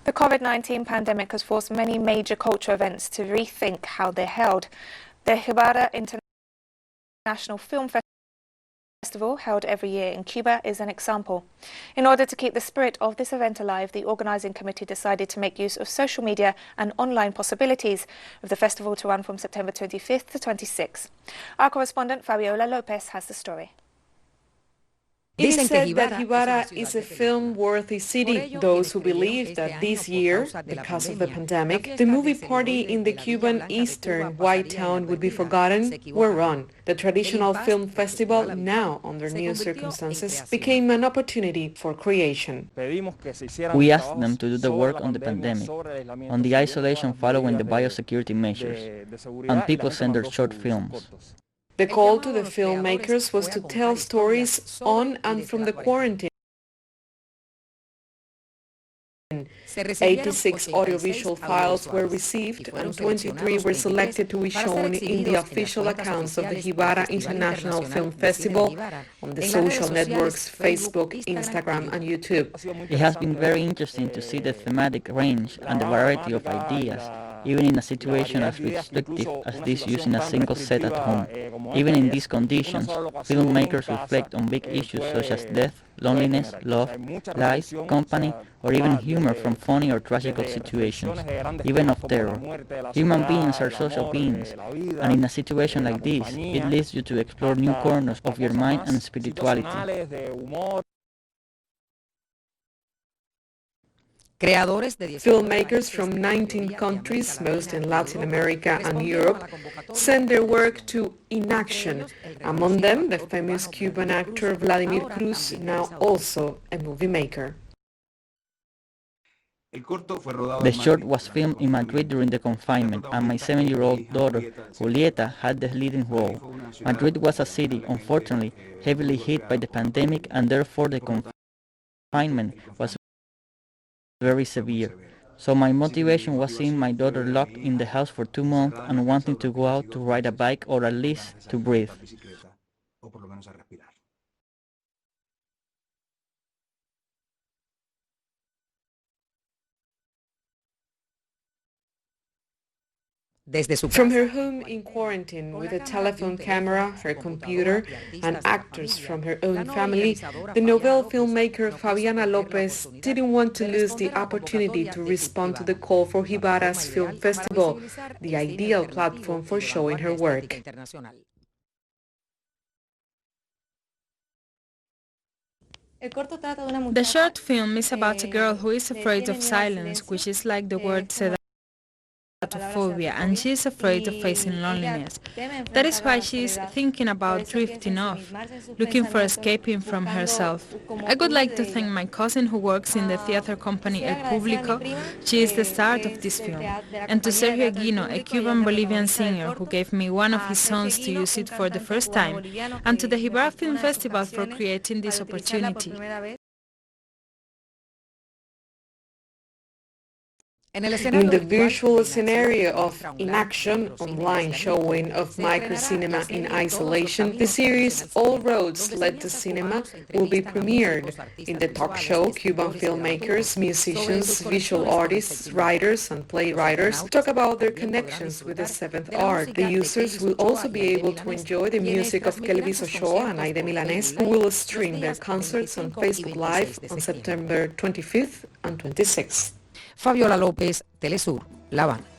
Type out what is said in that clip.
The COVID-19 pandemic has forced many major cultural events to rethink how they're held. The Gibara International Film Festival, held every year in Cuba, is an example. In order to keep the spirit of this event alive, the organising committee decided to make use of social media and online possibilities of the festival to run from September 25th to 26th. Our correspondent Fabiola Lopez has the story. It is said that Gibara is a film-worthy city. Those who believe that this year, because of the pandemic, the movie party in the Cuban eastern white town would be forgotten were wrong. The traditional film festival, now under new circumstances, became an opportunity for creation. We asked them to do the work on the pandemic, on the isolation following the biosecurity measures, and people sent their short films. The call to the filmmakers was to tell stories on and from the quarantine. 86 audiovisual files were received and 23 were selected to be shown in the official accounts of the Gibara International Film Festival on the social networks Facebook, Instagram and YouTube. It has been very interesting to see the thematic range and the variety of ideas, even in a situation as restrictive as this using a single set at home. Even in these conditions, filmmakers reflect on big issues such as death, loneliness, love, life, company, or even humor from funny or tragical situations, even of terror. Human beings are social beings, and in a situation like this, it leads you to explore new corners of your mind and spirituality. Filmmakers from 19 countries, most in Latin America and Europe, sent their work to Inaction. Among them, the famous Cuban actor Vladimir Cruz, now also a movie maker. The short was filmed in Madrid during the confinement, and my 7-year-old daughter, Julieta, had the leading role. Madrid was a city, unfortunately, heavily hit by the pandemic, and therefore the confinement was very severe. So my motivation was seeing my daughter locked in the house for 2 months and wanting to go out to ride a bike or at least to breathe. From her home in quarantine with a telephone camera, her computer, and actors from her own family, the novel filmmaker Fabiana Lopez didn't want to lose the opportunity to respond to the call for Gibara's Film Festival, the ideal platform for showing her work. The short film is about a girl who is afraid of silence, which is like the word phobia, and she is afraid of facing loneliness. That is why she is thinking about drifting off, looking for escaping from herself. I would like to thank my cousin who works in the theater company El Público. She is the star of this film. And to Sergio Aguino, a Cuban-Bolivian singer who gave me one of his songs to use it for the first time, and to the Gibara Film Festival for creating this opportunity. In the virtual scenario of Inaction, online showing of microcinema in isolation, the series All Roads Led to Cinema will be premiered. In the talk show, Cuban filmmakers, musicians, visual artists, writers and playwrights talk about their connections with the seventh art. The users will also be able to enjoy the music of Kelvis Ochoa and Aide Milanés, who will stream their concerts on Facebook Live on September 25th and 26th. Fabiola Lopez, TeleSUR, La Habana.